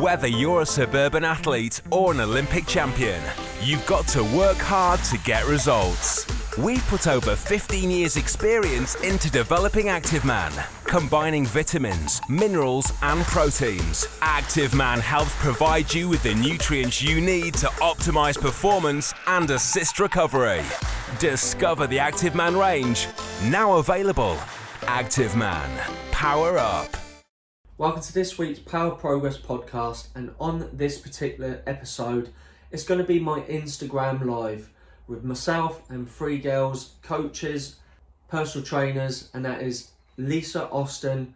Whether you're a suburban athlete or an Olympic champion, you've got to work hard to get results. We've put over 15 years experience into developing Active Man, combining vitamins, minerals and proteins. Active Man helps provide you with the nutrients you need to optimize performance and assist recovery. Discover the Active Man range, now available. Active Man, power up. Welcome to this week's Power Progress podcast, and on this particular episode, it's going to be my Instagram live with myself and three girls, coaches, personal trainers, and that is Lisa Austin,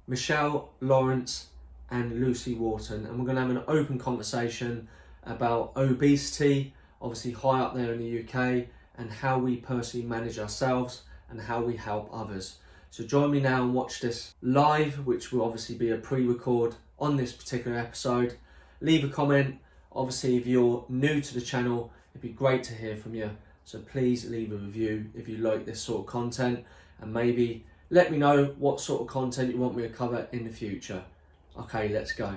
Michelle, Lawrence and Lucy Walton, and we're going to have an open conversation about obesity, obviously high up there in the UK, and how we personally manage ourselves and how we help others. So join me now and watch this live, which will obviously be a pre-record on this particular episode. Leave a comment. Obviously, if you're new to the channel, it'd be great to hear from you. So please leave a review if you like this sort of content, and maybe let me know what sort of content you want me to cover in the future. Okay, let's go.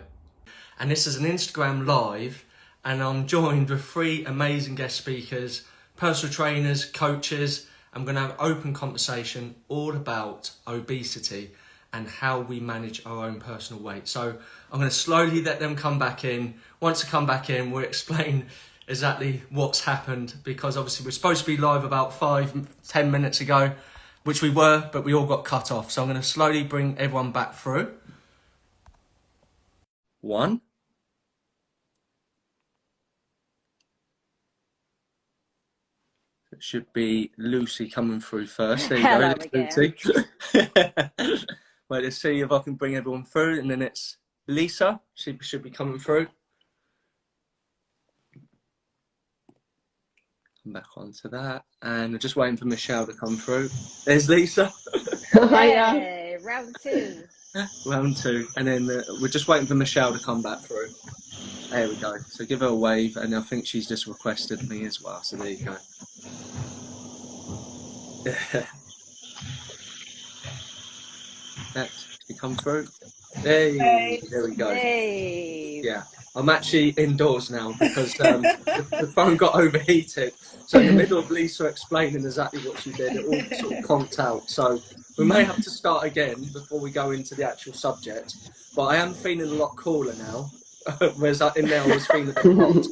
And this is an Instagram live, and I'm joined with three amazing guest speakers, personal trainers, coaches. I'm going to have an open conversation all about obesity and how we manage our own personal weight. So I'm going to slowly let them come back in. Once they come back in, we'll explain exactly what's happened, because obviously we're supposed to be live about 5-10 minutes ago, which we were, but we all got cut off. So I'm going to slowly bring everyone back through. 1. It should be Lucy coming through first. There you Hello go, again. Lucy. Wait, let's see if I can bring everyone through, and then it's Lisa. She should be coming through. Come back onto that, and we're just waiting for Michelle to come through. There's Lisa. Hey, round 2. Round 2, and then we're just waiting for Michelle to come back through. There we go. So give her a wave, and I think she's just requested me as well. So there you go. Next, you come through. Hey, there we go. Hey. Yeah, I'm actually indoors now because the phone got overheated. So in the middle of Lisa explaining exactly what she did, it all sort of conked out. So we may have to start again before we go into the actual subject. But I am feeling a lot cooler now, whereas in there I was feeling a bit hot.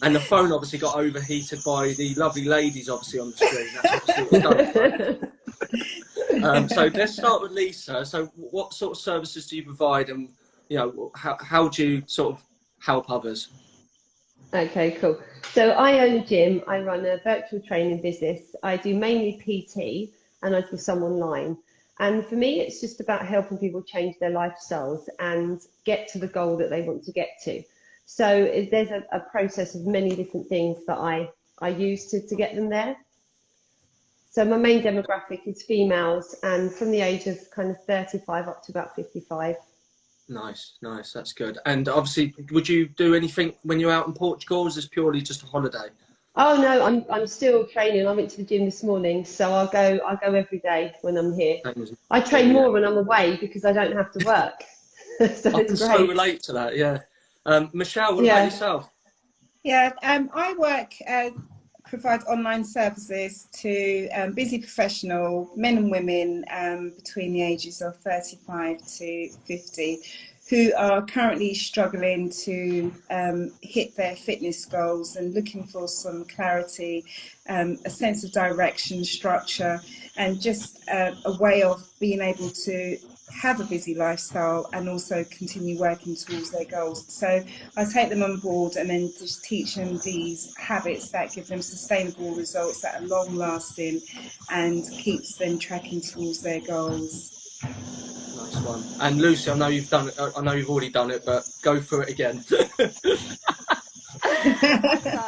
And the phone obviously got overheated by the lovely ladies obviously on the screen. That's obviously what's done. So let's start with Lisa. So what sort of services do you provide, and how do you sort of help others? Okay, cool. So I own a gym. I run a virtual training business. I do mainly PT, and I do some online. And for me, it's just about helping people change their lifestyles and get to the goal that they want to get to. So there's a process of many different things that I use to get them there. So my main demographic is females, and from the age of kind of 35 up to about 55. Nice, that's good. And obviously, would you do anything when you're out in Portugal, or is this purely just a holiday? Oh no, I'm still training. I went to the gym this morning, so I'll go every day when I'm here. I train more when I'm away because I don't have to work. So I can so relate to that, yeah. Michelle, what about yourself? Yeah, I work, provide online services to busy professional men and women between the ages of 35 to 50 who are currently struggling to hit their fitness goals and looking for some clarity, a sense of direction, structure, and just a way of being able to have a busy lifestyle and also continue working towards their goals. So I take them on board and then just teach them these habits that give them sustainable results that are long lasting and keeps them tracking towards their goals. Nice one. And Lucy, I know you've done it. I know you've already done it, but go through it again. Start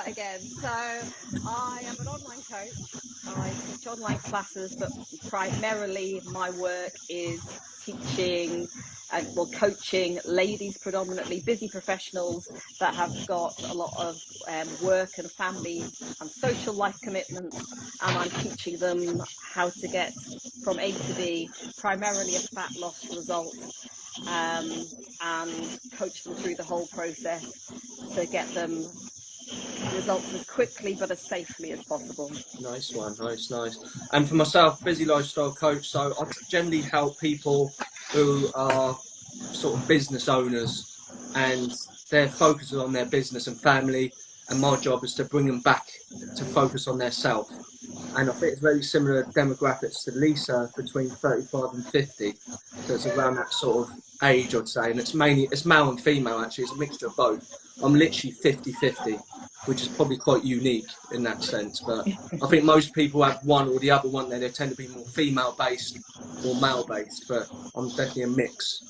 again. So I am an online coach. I teach online classes, but primarily my work is teaching and coaching ladies, predominantly busy professionals that have got a lot of work and family and social life commitments, and I'm teaching them how to get from A to B, primarily a fat loss result. and coach them through the whole process to get them results as quickly but as safely as possible. Nice one, nice. And for myself, busy lifestyle coach, so I generally help people who are sort of business owners and they're focusing on their business and family, and my job is to bring them back to focus on their self. And I think it's very similar demographics to Lisa, between 35 and 50. So it's around that sort of age, I'd say. And it's male and female, actually. It's a mixture of both. I'm literally 50-50, which is probably quite unique in that sense. But I think most people have one or the other one. They tend to be more female-based or male-based, but I'm definitely a mix.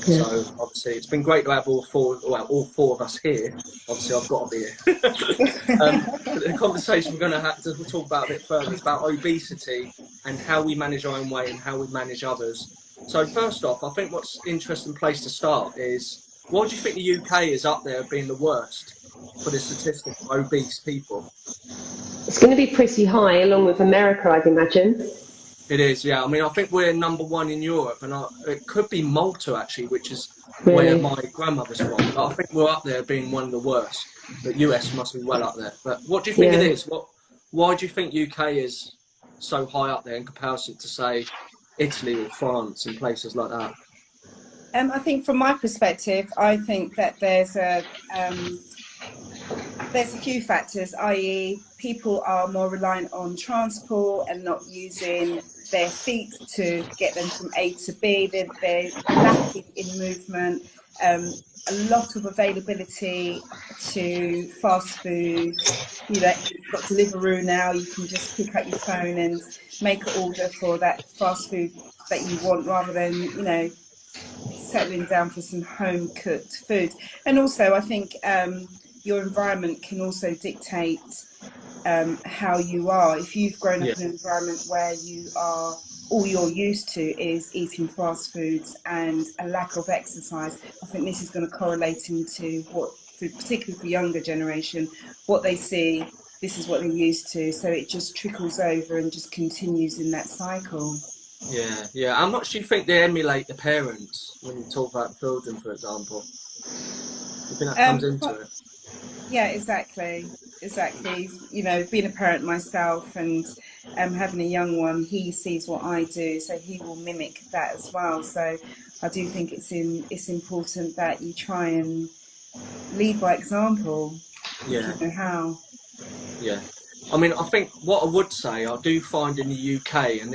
Yeah. So obviously it's been great to have all four of us here. Obviously I've got to be here. The conversation we're going to have to talk about a bit further is about obesity and how we manage our own weight and how we manage others. So first off, I think what's an interesting place to start is, why do you think the UK is up there being the worst for the statistic of obese people? It's going to be pretty high, along with America, I'd imagine. It is, yeah. I mean, I think we're #1 in Europe, and it could be Malta, actually, which is where my grandmother's from. But I think we're up there being one of the worst. But US must be well up there. But what do you think it is? Why do you think UK is so high up there in comparison to, say, Italy or France and places like that? I think from my perspective, I think that there's a few factors, i.e. people are more reliant on transport and not using their feet to get them from A to B. They're lacking in movement. A lot of availability to fast food. You know, you've got Deliveroo now. You can just pick up your phone and make an order for that fast food that you want, rather than, you know, settling down for some home cooked food. And also, I think your environment can also dictate how you are. If you've grown up in an environment where all you're used to is eating fast foods and a lack of exercise, I think this is going to correlate into particularly for younger generation, what they see, this is what they're used to. So it just trickles over and just continues in that cycle. Yeah. How much do you think they emulate the parents when you talk about children, for example? You think that comes into it? Yeah, exactly. You know, being a parent myself and having a young one, he sees what I do, so he will mimic that as well. So I do think it's important that you try and lead by example. Yeah. If you know how. Yeah. I mean, I think what I would say, I do find in the UK, and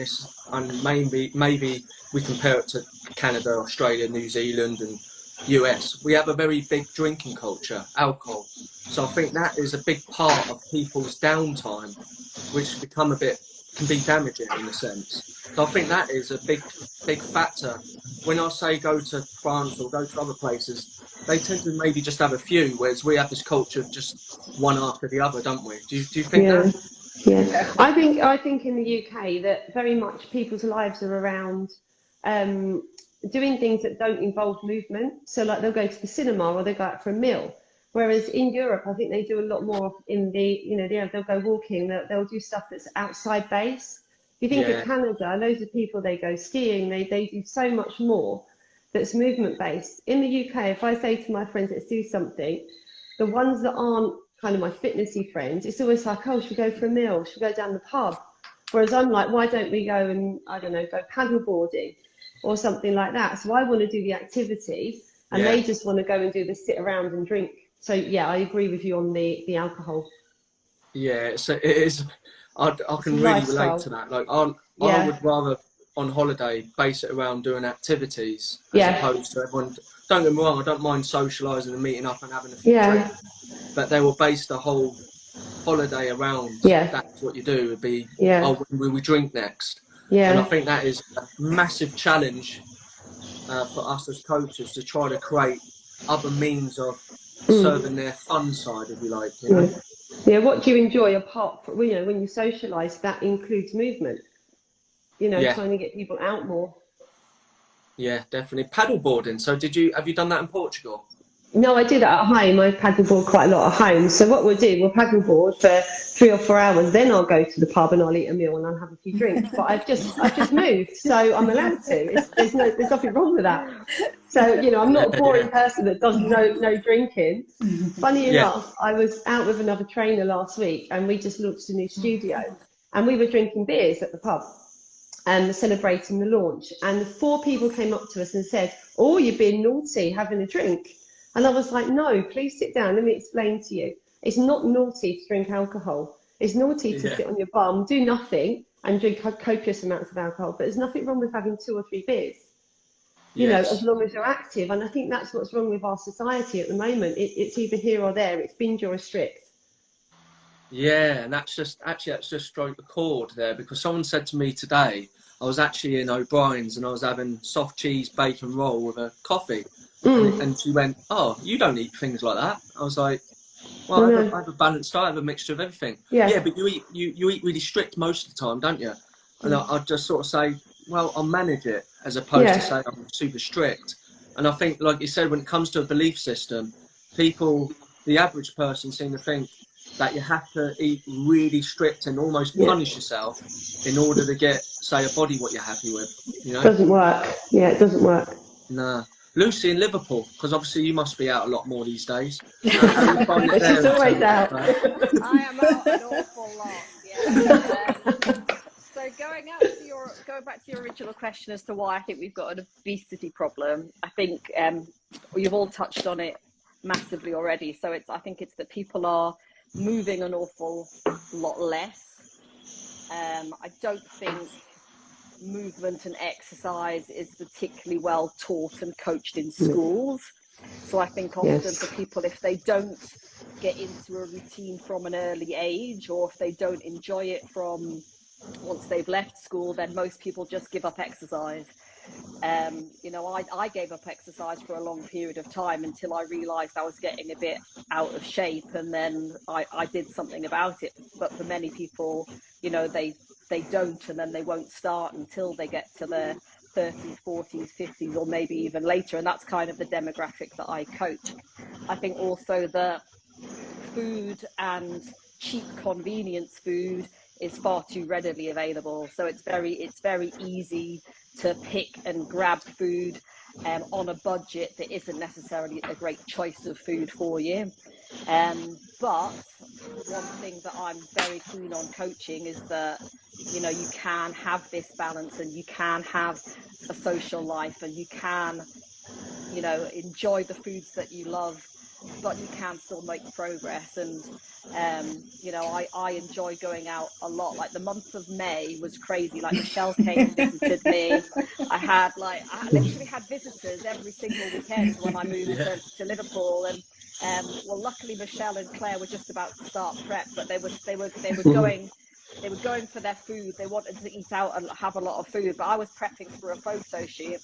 maybe we compare it to Canada, Australia, New Zealand and US, we have a very big drinking culture, alcohol. So I think that is a big part of people's downtime, which can be damaging in a sense. So I think that is a big factor. When I say go to France or go to other places, they tend to maybe just have a few, whereas we have this culture of just one after the other, don't we? Do you think that? Yeah. I think in the UK that very much people's lives are around doing things that don't involve movement. So like they'll go to the cinema or they'll go out for a meal. Whereas in Europe, I think they do a lot more in they'll go walking, they'll do stuff that's outside base. If you think of Canada, loads of people, they go skiing, they do so much more that's movement based. In the UK, if I say to my friends, let's do something, the ones that aren't kind of my fitnessy friends, it's always like, oh, should we go for a meal? Should we go down the pub? Whereas I'm like, why don't we go and, I don't know, go paddleboarding or something like that? So I want to do the activity and they just want to go and do the sit around and drink. So yeah, I agree with you on the alcohol. Yeah, so it is. I can really relate to that. Like I would rather on holiday base it around doing activities as opposed to everyone. Don't get me wrong, I don't mind socialising and meeting up and having a few drinks, but they will base the whole holiday around that's what you do. Would be when will we drink next? And I think that is a massive challenge for us as coaches to try to create other means of serving their fun side, if you like. You know? Yeah, what do you enjoy apart from, when you socialise? That includes movement. Trying to get people out more. Yeah, definitely. Paddleboarding. So have you done that in Portugal? No, I do that at home. I paddleboard quite a lot at home. So what we'll do, we'll paddleboard for 3 or 4 hours. Then I'll go to the pub and I'll eat a meal and I'll have a few drinks. But I've just moved, so I'm allowed to. There's nothing wrong with that. So I'm not a boring person that does no drinking. Funny enough, I was out with another trainer last week and we just launched a new studio and we were drinking beers at the pub and celebrating the launch. And 4 people came up to us and said, "Oh, you're being naughty, having a drink." And I was like, "No, please sit down. Let me explain to you. It's not naughty to drink alcohol. It's naughty to sit on your bum, do nothing, and drink copious amounts of alcohol. But there's nothing wrong with having 2 or 3 beers, as long as you're active." And I think that's what's wrong with our society at the moment. It's either here or there. It's binge or restrict. Yeah, and that's just struck a chord there, because someone said to me today, I was actually in O'Brien's and I was having soft cheese bacon roll with a coffee. And she went, "Oh, you don't eat things like that." I was like, "Well, I have a balanced diet, I have a mixture of everything." Yeah, but you eat really strict most of the time, don't you? And I just sort of say, well, I'll manage it, as opposed to say I'm super strict. And I think, like you said, when it comes to a belief system, the average person seem to think that you have to eat really strict and almost punish yourself in order to get, say, a body what you're happy with. It doesn't work. Yeah, it doesn't work. Nah. Lucy in Liverpool, because obviously you must be out a lot more these days. How do you find it there? She's always out. I am out an awful lot. Yeah. So going back to your original question as to why I think we've got an obesity problem, I think you've all touched on it massively already. So I think it's that people are moving an awful lot less. I don't think movement and exercise is particularly well taught and coached in schools. So I think often for people, if they don't get into a routine from an early age, or if they don't enjoy it from once they've left school, then most people just give up exercise. I gave up exercise for a long period of time until I realized I was getting a bit out of shape, and then I did something about it. But for many people, they don't, and then they won't start until they get to their 30s, 40s, 50s, or maybe even later. And that's kind of the demographic that I coach. I think also that food and cheap convenience food is far too readily available. So it's very easy to pick and grab food on a budget that isn't necessarily a great choice of food for you. But one thing that I'm very keen on coaching is that, you can have this balance, and you can have a social life, and you can, enjoy the foods that you love, but you can still make progress. And I enjoy going out a lot. Like the month of May was crazy. Like Michelle came and visited me. I literally had visitors every single weekend when I moved to Liverpool. And luckily Michelle and Claire were just about to start prep, but they were going for their food. They wanted to eat out and have a lot of food, but I was prepping for a photo shoot.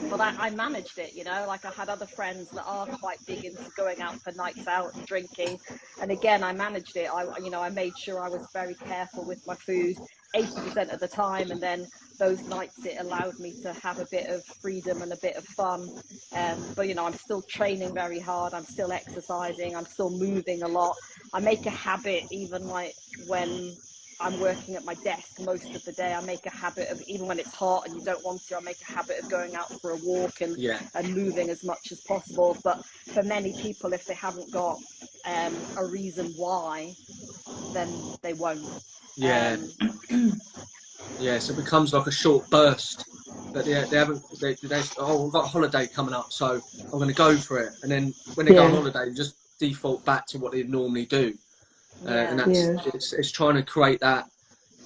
But I managed it, like I had other friends that are quite big into going out for nights out and drinking. And again, I managed it. I made sure I was very careful with my food 80% of the time. And then those nights, it allowed me to have a bit of freedom and a bit of fun. But, I'm still training very hard. I'm still exercising. I'm still moving a lot. I make a habit, even like when I'm working at my desk most of the day, I make a habit of, even when it's hot and you don't want to, I make a habit of going out for a walk and moving as much as possible. But for many people, if they haven't got a reason why, then they won't. So it becomes like a short burst that they we've got a holiday coming up, so I'm going to go for it. And then when they go on holiday, they just default back to what they normally do. And it's trying to create that.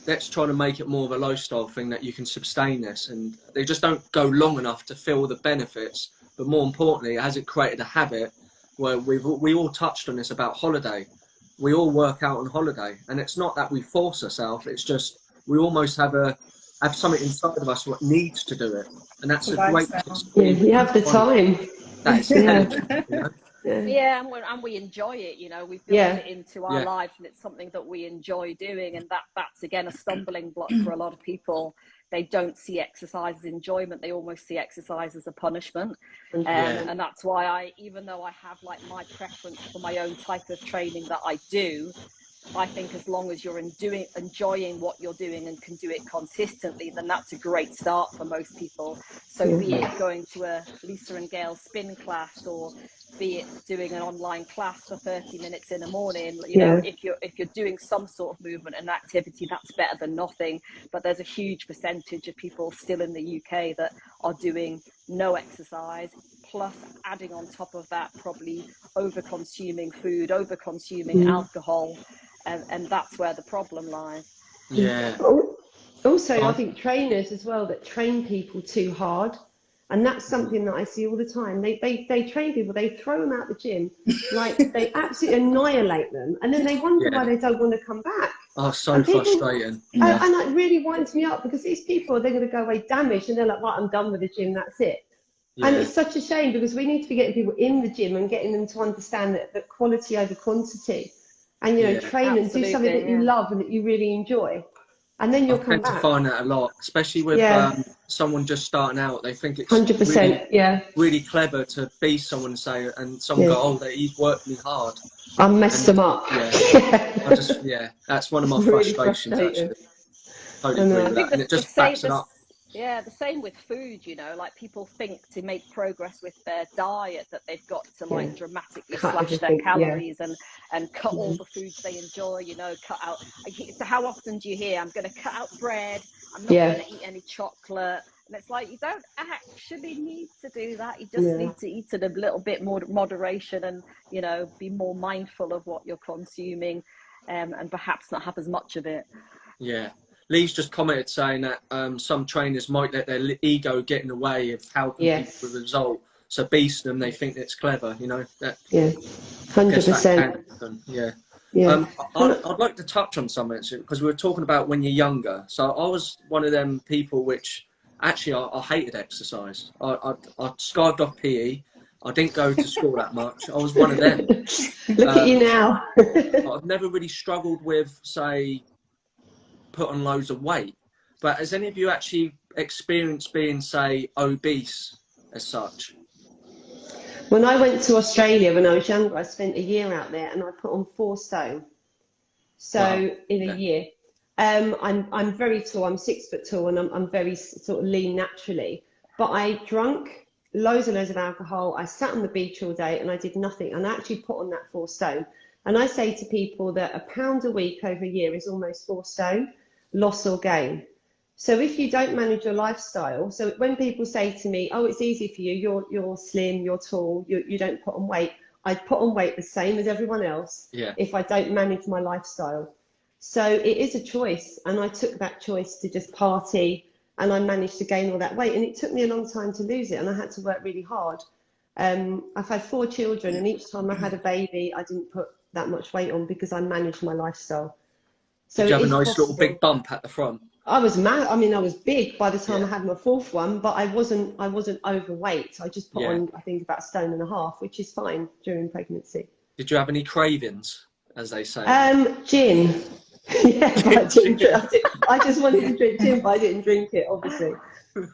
Let's try to make it more of a lifestyle thing that you can sustain this, and they just don't go long enough to feel the benefits. But more importantly, has it created a habit where we all touched on this about holiday. We all work out on holiday, and it's not that we force ourselves. It's just we almost have something inside of us what needs to do it, and that's a great. You have the time. That is intelligent. Yeah, and we enjoy it, you know, we've built it into our lives, and it's something that we enjoy doing, and that's again a stumbling block for a lot of people. They don't see exercise as enjoyment, they almost see exercise as a punishment. And that's why even though I have like my preference for my own type of training that I do, I think as long as you're enjoying what you're doing and can do it consistently, then that's a great start for most people. So be it going to a Lisa and Gail spin class, or be it doing an online class for 30 minutes in the morning, you know, if you're doing some sort of movement and activity, that's better than nothing. But there's a huge percentage of people still in the UK that are doing no exercise, plus adding on top of that probably over consuming food, over consuming alcohol, and that's where the problem lies. Also, I think trainers as well that train people too hard, and that's something that I see all the time. They train people, they throw them out the gym, like they absolutely annihilate them, and then they wonder why they don't want to come back. Oh, so frustrating. And it really winds me up, because these people, they're going to go away damaged, and they're like, right, I'm done with the gym, that's it. And it's such a shame, because we need to be getting people in the gym and getting them to understand that quality over quantity, and you know, train and do something that you love and that you really enjoy, and then you'll come back. I tend to find that a lot, especially with someone just starting out. They think it's 100%, really clever to be someone and say, and someone go, oh, he's worked me hard. I messed them up. I just that's one of my frustrations actually. Totally agree with that, and it just backs it up. Yeah, the same with food, you know, like people think to make progress with their diet that they've got to like dramatically slash their calories and cut all the foods they enjoy, you know, cut out. So how often do you hear, I'm going to cut out bread, I'm not going to eat any chocolate? And it's like, you don't actually need to do that. You just need to eat it a little bit more moderation, and, you know, be more mindful of what you're consuming, and perhaps not have as much of it. Yeah. Lee's just commented saying that some trainers might let their ego get in the way of how people result. So beast them, they think it's clever, you know. 100%. I'd like to touch on something, because we were talking about when you're younger. So I was one of them people which actually I hated exercise. I skived off PE. I didn't go to school that much. I was one of them. Look at you now. I've never really struggled with, say, put on loads of weight, but has any of you actually experienced being, say, obese as such? When I went to Australia when I was younger, I spent a year out there, and I put on 4 stone. So in a year, I'm very tall. I'm 6 foot tall, and I'm very sort of lean naturally. But I drank loads and loads of alcohol. I sat on the beach all day, and I did nothing. And I actually put on that 4 stone. And I say to people that £1 a week over a year is almost 4 stone. Loss or gain. So if you don't manage your lifestyle, so when people say to me, oh, it's easy for you, you're slim, you're tall, you don't put on weight, I put on weight the same as everyone else if I don't manage my lifestyle. So it is a choice, and I took that choice to just party, and I managed to gain all that weight, and it took me a long time to lose it, and I had to work really hard. I've had 4 children, and each time I had a baby, I didn't put that much weight on, because I managed my lifestyle. So did you have a nice little big bump at the front? I was mad. I mean, I was big by the time I had my 4th one, but I wasn't overweight. I just put on, I think, about 1.5 stone, which is fine during pregnancy. Did you have any cravings, as they say? Gin. I just wanted to drink gin, but I didn't drink it, obviously.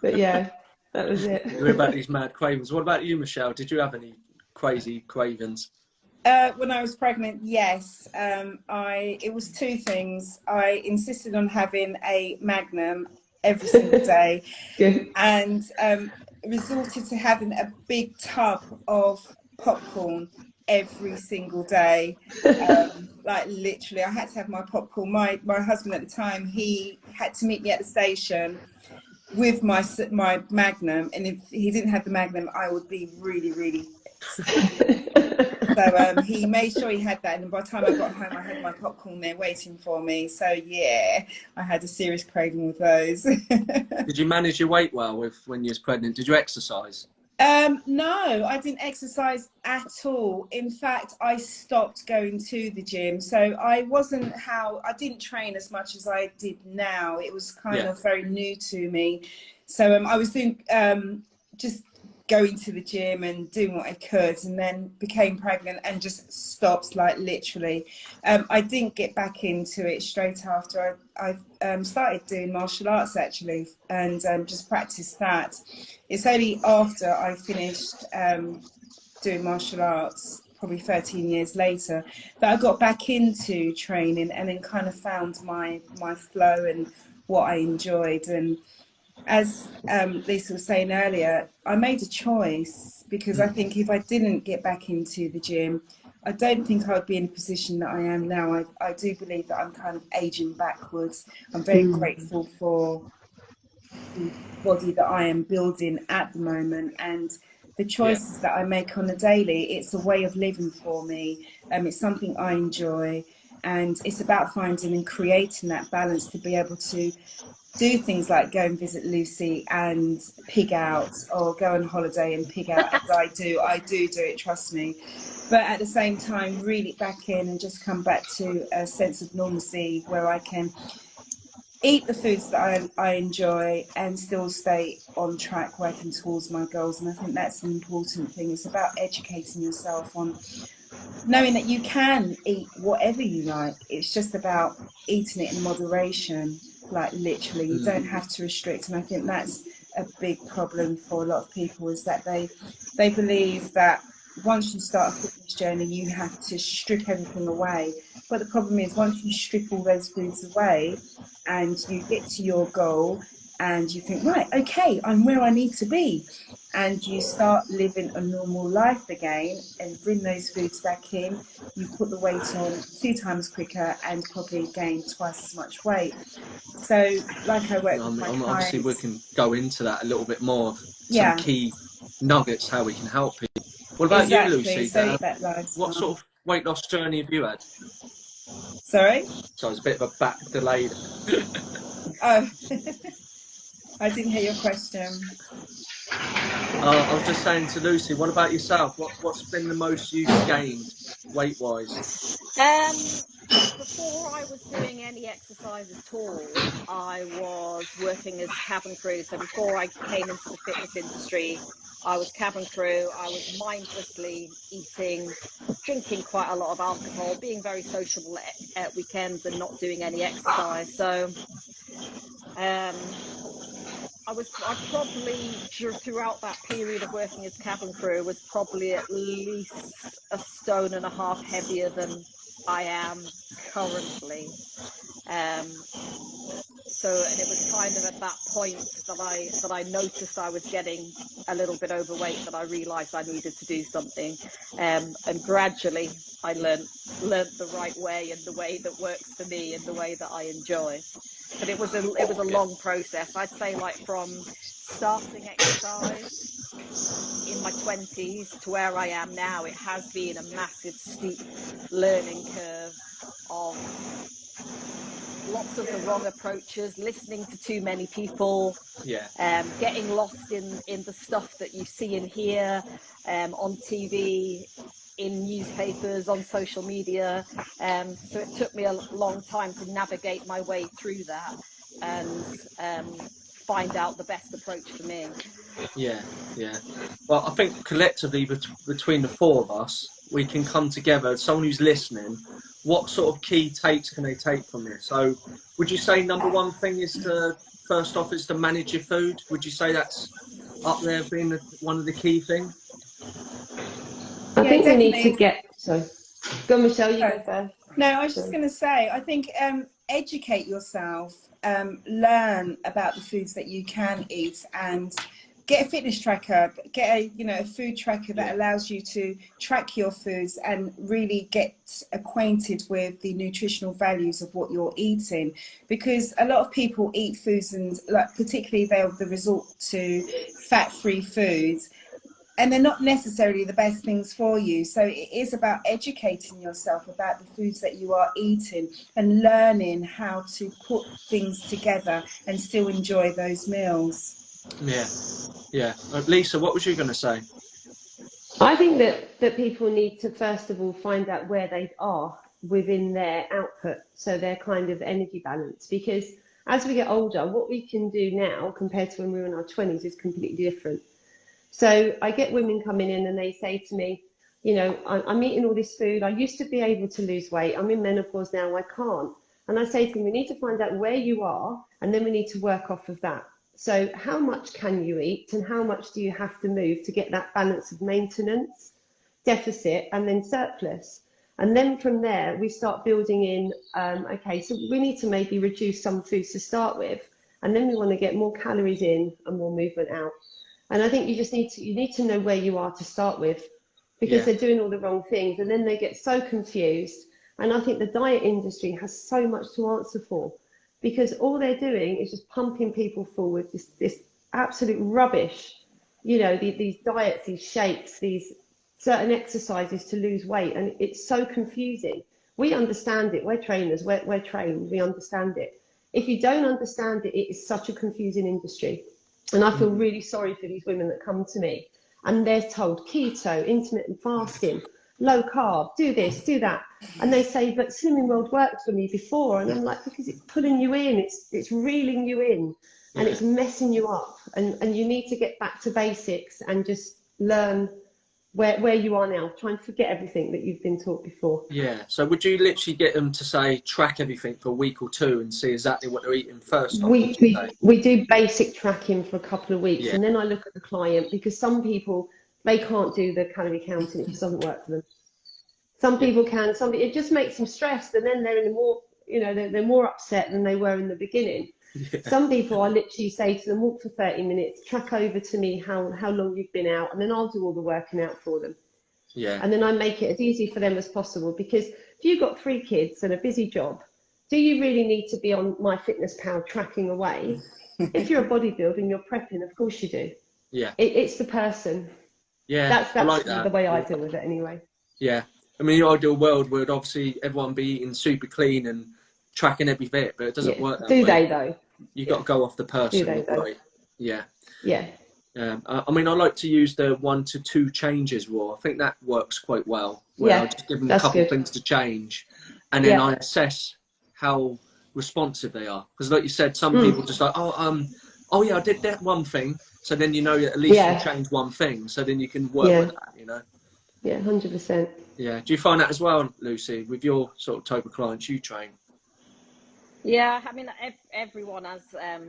But yeah, that was it. What about these mad cravings? What about you, Michelle? Did you have any crazy cravings? When I was pregnant, yes. It was 2 things. I insisted on having a Magnum every single day, and resorted to having a big tub of popcorn every single day. Like literally, I had to have my popcorn. My husband at the time, he had to meet me at the station with my Magnum, and if he didn't have the Magnum, I would be really, really so he made sure he had that, and by the time I got home, I had my popcorn there waiting for me. So yeah, I had a serious craving with those. Did you manage your weight well when you was pregnant? Did you exercise? No, I didn't exercise at all. In fact, I stopped going to the gym. So I didn't train as much as I did now. It was kind of very new to me. So I was doing just going to the gym and doing what I could, and then became pregnant and just stopped, like literally. I didn't get back into it straight after I started doing martial arts actually, and just practiced that. It's only after I finished doing martial arts, probably 13 years later, that I got back into training and then kind of found my flow and what I enjoyed. And as Lisa was saying earlier, I made a choice, because I think if I didn't get back into the gym, I don't think I would be in the position that I am now. I do believe that I'm kind of aging backwards. I'm very grateful for the body that I am building at the moment, and the choices that I make on a daily. It's a way of living for me. It's something I enjoy, and it's about finding and creating that balance to be able to do things like go and visit Lucy and pig out, or go on holiday and pig out, as I do it, trust me. But at the same time, reel it back in and just come back to a sense of normalcy where I can eat the foods that I enjoy and still stay on track working towards my goals. And I think that's an important thing. It's about educating yourself on knowing that you can eat whatever you like. It's just about eating it in moderation, like literally. You don't have to restrict. And I think that's a big problem for a lot of people, is that they believe that once you start a fitness journey, you have to strip everything away. But the problem is, once you strip all those foods away and you get to your goal and you think, right, okay, I'm where I need to be, and you start living a normal life again and bring those foods back in, you put the weight on 2 times quicker and probably gain twice as much weight. So, like I work with my clients. Obviously, we can go into that a little bit more. Some key nuggets, how we can help people. What about you, Lucy? So what sort of weight loss journey have you had? Sorry? So it's a bit of a back delayed. Oh, I didn't hear your question. I was just saying to Lucy, what about yourself? What's been the most you've gained weight-wise? Before I was doing any exercise at all, I was working as cabin crew. So before I came into the fitness industry, I was cabin crew. I was mindlessly eating, drinking quite a lot of alcohol, being very sociable at weekends and not doing any exercise. So I probably, throughout that period of working as cabin crew, was probably at least 1.5 stone heavier than I am currently. And it was kind of at that point that I noticed I was getting a little bit overweight, that I realised I needed to do something. And gradually I learnt the right way, and the way that works for me, and the way that I enjoy. But it was a long process. I'd say, like, from starting exercise in my 20s to where I am now, it has been a massive steep learning curve of lots of the wrong approaches, listening to too many people, getting lost in the stuff that you see and hear on TV, in newspapers, on social media. So it took me a long time to navigate my way through that and find out the best approach for me. Yeah. Well, I think collectively between the 4 of us, we can come together. Someone who's listening, what sort of key takes can they take from this? So would you say number 1 thing is first off is to manage your food? Would you say that's up there being one of the key things? I think we need to get... Sorry. Go on, Michelle, you go first. No, I was just going to say, I think educate yourself, learn about the foods that you can eat, and get a fitness tracker, get a food tracker that allows you to track your foods and really get acquainted with the nutritional values of what you're eating. Because a lot of people eat foods, and like particularly they'll resort to fat-free foods, and they're not necessarily the best things for you. So it is about educating yourself about the foods that you are eating and learning how to put things together and still enjoy those meals. Yeah. Lisa, what was you going to say? I think that people need to, first of all, find out where they are within their output, so their kind of energy balance. Because as we get older, what we can do now compared to when we were in our 20s is completely different. So I get women coming in and they say to me, you know, I'm eating all this food. I used to be able to lose weight. I'm in menopause now. I can't. And I say to them, we need to find out where you are, and then we need to work off of that. So how much can you eat, and how much do you have to move to get that balance of maintenance, deficit, and then surplus? And then from there, we start building in, okay, so we need to maybe reduce some foods to start with, and then we want to get more calories in and more movement out. And I think you need to know where you are to start with, because they're doing all the wrong things, and then they get so confused. And I think the diet industry has so much to answer for, because all they're doing is just pumping people forward, this absolute rubbish, you know, these diets, these shakes, these certain exercises to lose weight, and it's so confusing. We understand it, we're trainers, we're trained, we understand it. If you don't understand it, it is such a confusing industry. And I feel really sorry for these women that come to me and they're told keto, intermittent fasting, low carb, do this, do that. And they say, but Slimming World worked for me before. And I'm like, because it's pulling you in, it's reeling you in, and it's messing you up. And you need to get back to basics and just learn where you are now. Try and forget everything that you've been taught before. Yeah. So would you literally get them to say, track everything for a week or two and see exactly what they're eating first? We do basic tracking for a couple of weeks, and then I look at the client, because some people, they can't do the calorie counting. It just doesn't work for them. Some people can, it just makes them stressed, and then they're in a more, you know, they're more upset than they were in the beginning. Some people, I literally say to them, walk for 30 minutes, track over to me how long you've been out, and then I'll do all the working out for them. And then I make it as easy for them as possible, because if you've got 3 kids and a busy job, do you really need to be on MyFitnessPal tracking away? If you're a bodybuilder and you're prepping, of course you do. It's the person. That's I like that. The way I deal with it anyway. I mean, in the ideal world would obviously everyone be eating super clean and tracking every bit, but it doesn't work that way. Do they though? You got to go off the person. Do they though? Right? I mean, I like to use the 1 to 2 changes rule. I think that works quite well. Where I just give them a couple of things to change, and then I assess how responsive they are. Because, like you said, some people just like, oh yeah, I did that one thing. So then you know at least you change one thing. So then you can work with that. You know. 100%. Yeah. Do you find that as well, Lucy, with your sort of type of clients you train? Yeah, I mean, everyone, as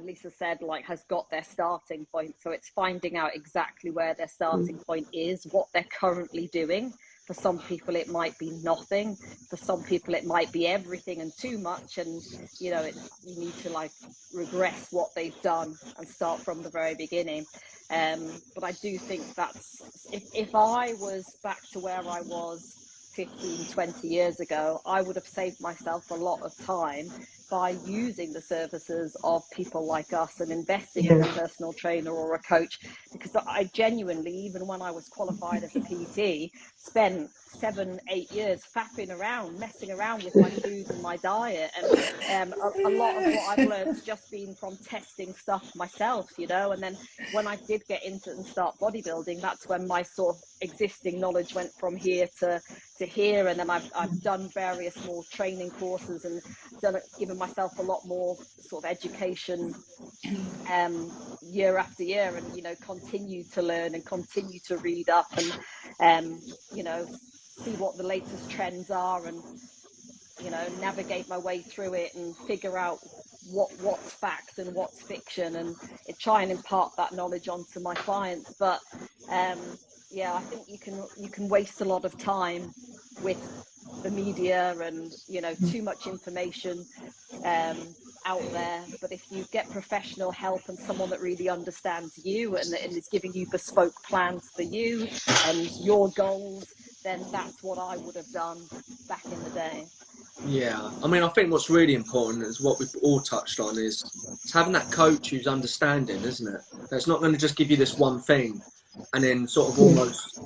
Lisa said, like has got their starting point. So it's finding out exactly where their starting point is, what they're currently doing. For some people, it might be nothing. For some people, it might be everything and too much. And, you know, you need to like regress what they've done and start from the very beginning. But I do think that's, if I was back to where I was 15, 20 years ago, I would have saved myself a lot of time by using the services of people like us and investing in a personal trainer or a coach, because I genuinely, even when I was qualified as a PT, spent 7-8 years faffing around, messing around with my food and my diet, and a lot of what I've learned has just been from testing stuff myself, you know. And then when I did get into and start bodybuilding, that's when my sort of existing knowledge went from here to here, and then I've done various more training courses and given myself a lot more sort of education year after year, and you know, continue to learn and continue to read up and you know, see what the latest trends are, and you know, navigate my way through it and figure out what's fact and what's fiction, and try and impart that knowledge onto my clients. But yeah, I think you can waste a lot of time with the media and, you know, too much information out there. But if you get professional help and someone that really understands you and is giving you bespoke plans for you and your goals, then that's what I would have done back in the day. Yeah, I mean, I think what's really important is what we've all touched on is having that coach who's understanding, isn't it? That's not going to just give you this one thing and then sort of almost,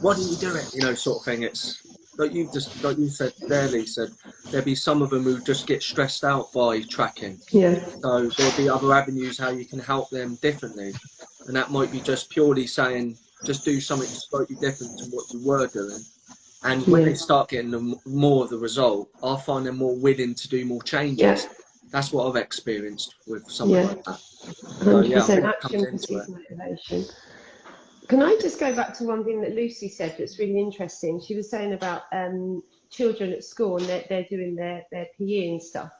why didn't you do it? You know, sort of thing. It's like you said there, Lisa, there'll be some of them who just get stressed out by tracking. So there'll be other avenues how you can help them differently. And that might be just purely saying, just do something slightly different to what you were doing. And when they start getting more of the result, I find them more willing to do more changes. That's what I've experienced with someone like that. 100% action precedes motivation. Can I just go back to one thing that Lucy said that's really interesting? She was saying about children at school and they're doing their PE and stuff.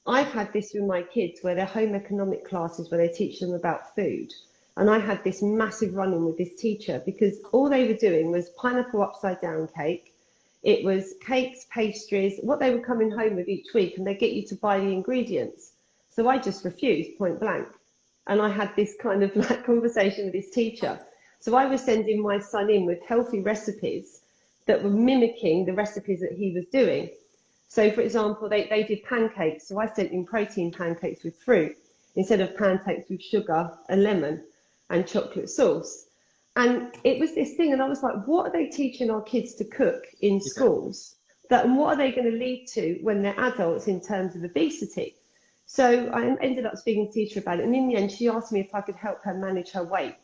I've had this with my kids where they're home economic classes where they teach them about food. And I had this massive run-in with this teacher because all they were doing was pineapple upside down cake. It was cakes, pastries, what they were coming home with each week, and they get you to buy the ingredients. So I just refused point blank. And I had this kind of like conversation with this teacher. So I was sending my son in with healthy recipes that were mimicking the recipes that he was doing. So for example, they did pancakes. So I sent in protein pancakes with fruit instead of pancakes with sugar and lemon and chocolate sauce. And it was this thing, and I was like, what are they teaching our kids to cook in schools? And what are they going to lead to when they're adults in terms of obesity? So I ended up speaking to the teacher about it. And in the end, she asked me if I could help her manage her weight.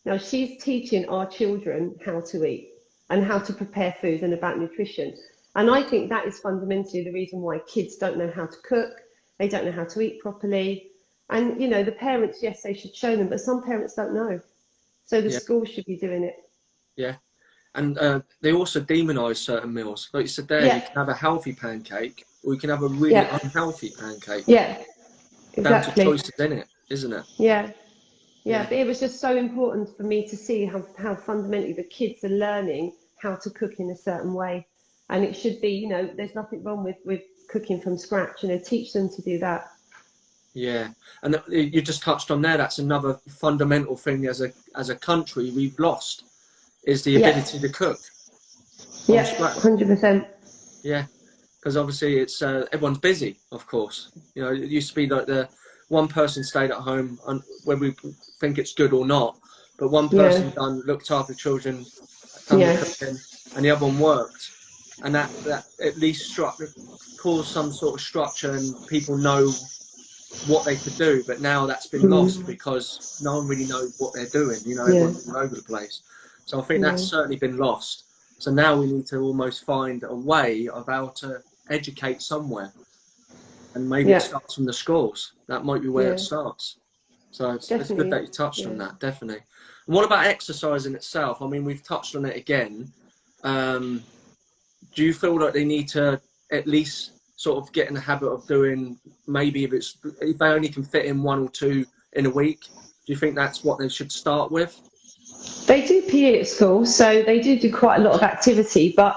Now, she's teaching our children how to eat and how to prepare food and about nutrition. And I think that is fundamentally the reason why kids don't know how to cook. They don't know how to eat properly. And, you know, the parents, yes, they should show them, but some parents don't know. So the school should be doing it. Yeah. And they also demonise certain meals. Like you said there, you can have a healthy pancake or you can have a really unhealthy pancake. Yeah, exactly. Down to choices in it, isn't it? Yeah. But it was just so important for me to see how fundamentally the kids are learning how to cook in a certain way. And it should be, you know, there's nothing wrong with cooking from scratch, you know, teach them to do that. Yeah, and you just touched on there. That's another fundamental thing as a country we've lost is the ability to cook. Yeah, 100%. Yeah, because obviously it's everyone's busy. Of course, you know, it used to be like the one person stayed at home, and whether we think it's good or not, but one person looked after children, done the cooking, and the other one worked, and that at least caused some sort of structure, and people know what they could do. But now that's been lost because no one really knows what they're doing, you know, everyone's all over the place. So I think that's certainly been lost. So now we need to almost find a way of how to educate somewhere, and maybe it starts from the schools. That might be where it starts. So it's good that you touched on that, definitely. And what about exercise in itself? I mean, we've touched on it again. Do you feel like they need to at least sort of get in the habit of doing, maybe if they only can fit in 1 or 2 in a week, do you think that's what they should start with? They do PE at school, so they do quite a lot of activity, but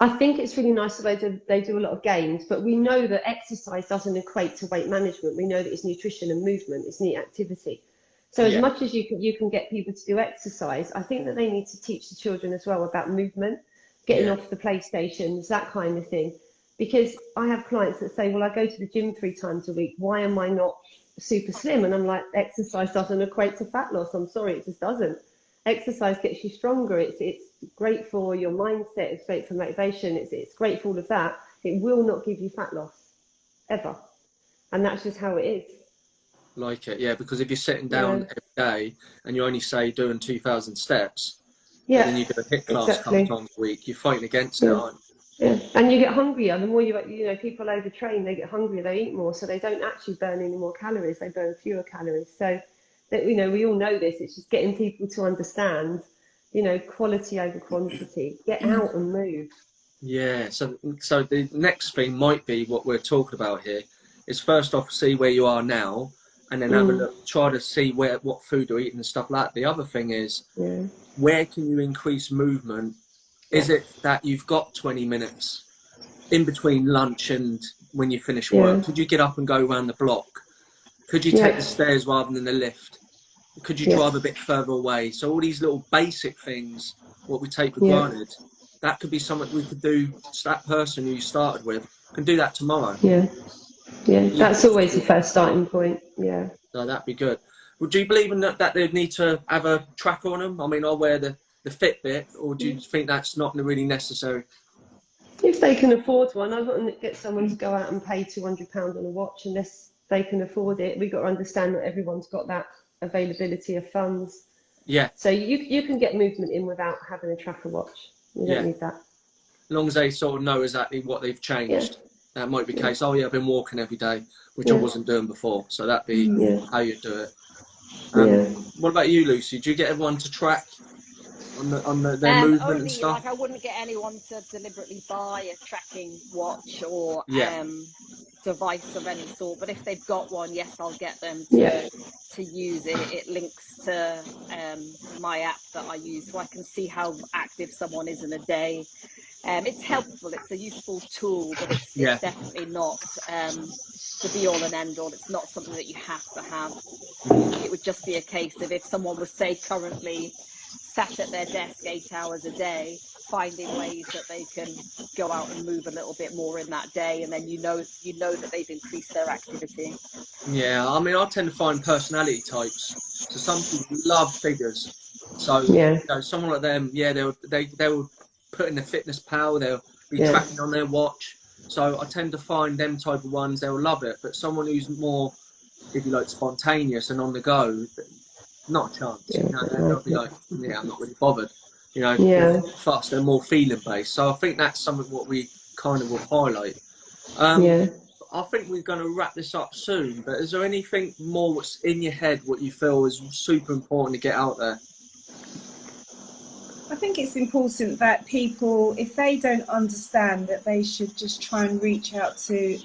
I think it's really nice that they do a lot of games, but we know that exercise doesn't equate to weight management. We know that it's nutrition and movement, it's neat activity. So as much as you can get people to do exercise, I think that they need to teach the children as well about movement, getting off the PlayStations, that kind of thing. Because I have clients that say, well, I go to the gym 3 times a week. Why am I not super slim? And I'm like, exercise doesn't equate to fat loss. I'm sorry, it just doesn't. Exercise gets you stronger. It's great for your mindset. It's great for motivation. It's great for all of that. It will not give you fat loss, ever. And that's just how it is. Like it, yeah, because if you're sitting down every day and you only say doing 2,000 steps, and then you do a HIIT class a couple times a week, you're fighting against it, aren't you? Yeah, and you get hungrier. The more you know, people overtrain, they get hungrier, they eat more, so they don't actually burn any more calories. They burn fewer calories. So, that, you know, we all know this. It's just getting people to understand, you know, quality over quantity. Get out and move. Yeah. So the next thing might be what we're talking about here is first off see where you are now, and then have a look, try to see what food you're eating and stuff like that. The other thing is, where can you increase movement? Is it that you've got 20 minutes in between lunch and when you finish work? Could you get up and go around the block? Could you take the stairs rather than the lift? Could you drive a bit further away? So all these little basic things, what we take for granted, that could be something we could do. That person who you started with can do that tomorrow. Yeah, that's always the first starting point. Yeah. So that'd be good. Would you believe in that they'd need to have a tracker on them? I mean, I'll wear the Fitbit, or do you think that's not really necessary? If they can afford one, I wouldn't get someone to go out and pay £200 on a watch unless they can afford it. We've got to understand that everyone's got that availability of funds. Yeah. So you can get movement in without having a tracker watch. You don't need that. As long as they sort of know exactly what they've changed. That might be the case. Oh yeah, I've been walking every day, which I wasn't doing before. So that'd be how you do it. What about you, Lucy? Do you get everyone to track on their movement only, and stuff? like, I wouldn't get anyone to deliberately buy a tracking watch or device of any sort, but if they've got one, yes, I'll get them to use it. It links to my app that I use, so I can see how active someone is in a day. It's helpful, it's a useful tool, but it's definitely not the be all and end all. It's not something that you have to have. It would just be a case of if someone was, say, currently sat at their desk 8 hours a day, finding ways that they can go out and move a little bit more in that day, and then you know that they've increased their activity. Yeah, I mean, I tend to find personality types. So some people love figures. So you know, someone like them, they'll put in the fitness pal, they'll be tracking on their watch. So I tend to find them type of ones, they'll love it. But someone who's more, if you like, spontaneous and on the go, not a chance. You know, they'll be like, I'm not really bothered. You know, they're fast, they're more feeling based. So I think that's something what we kind of will highlight. I think we're going to wrap this up soon, but is there anything more what's in your head, what you feel is super important to get out there? I think it's important that people, if they don't understand, that they should just try and reach out to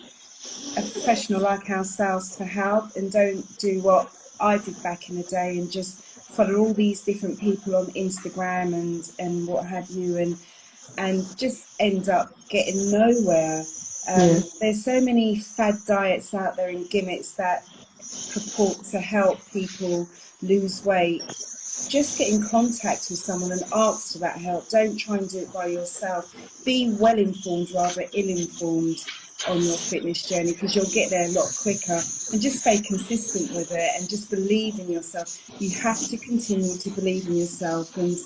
a professional like ourselves for help, and don't do what I did back in the day and just follow all these different people on Instagram and what have you, and just end up getting nowhere. There's so many fad diets out there and gimmicks that purport to help people lose weight. Just get in contact with someone and ask for that help. Don't try and do it by yourself. Be well informed rather ill informed on your fitness journey, because you'll get there a lot quicker. And just stay consistent with it and just believe in yourself. You have to continue to believe in yourself. And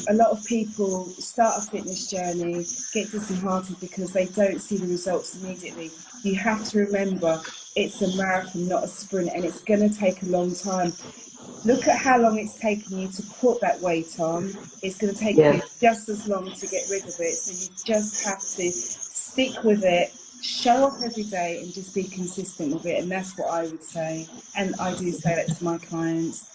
a lot of people start a fitness journey, get disheartened because they don't see the results immediately. You have to remember it's a marathon, not a sprint, and it's going to take a long time. Look at how long it's taken you to put that weight on. It's going to take you just as long to get rid of it. So you just have to stick with it, show up every day, and just be consistent with it. And that's what I would say. And I do say that to my clients.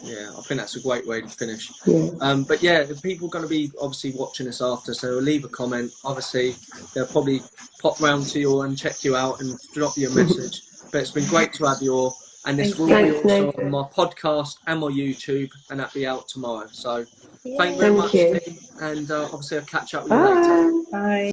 Yeah, I think that's a great way to finish. But the people are going to be obviously watching us after, so leave a comment. Obviously, they'll probably pop round to you and check you out and drop you a message. But it's been great to have you all. And this will be also on my podcast and my YouTube, and that'll be out tomorrow. So thank you very much, team, and obviously I'll catch up with you later. Bye.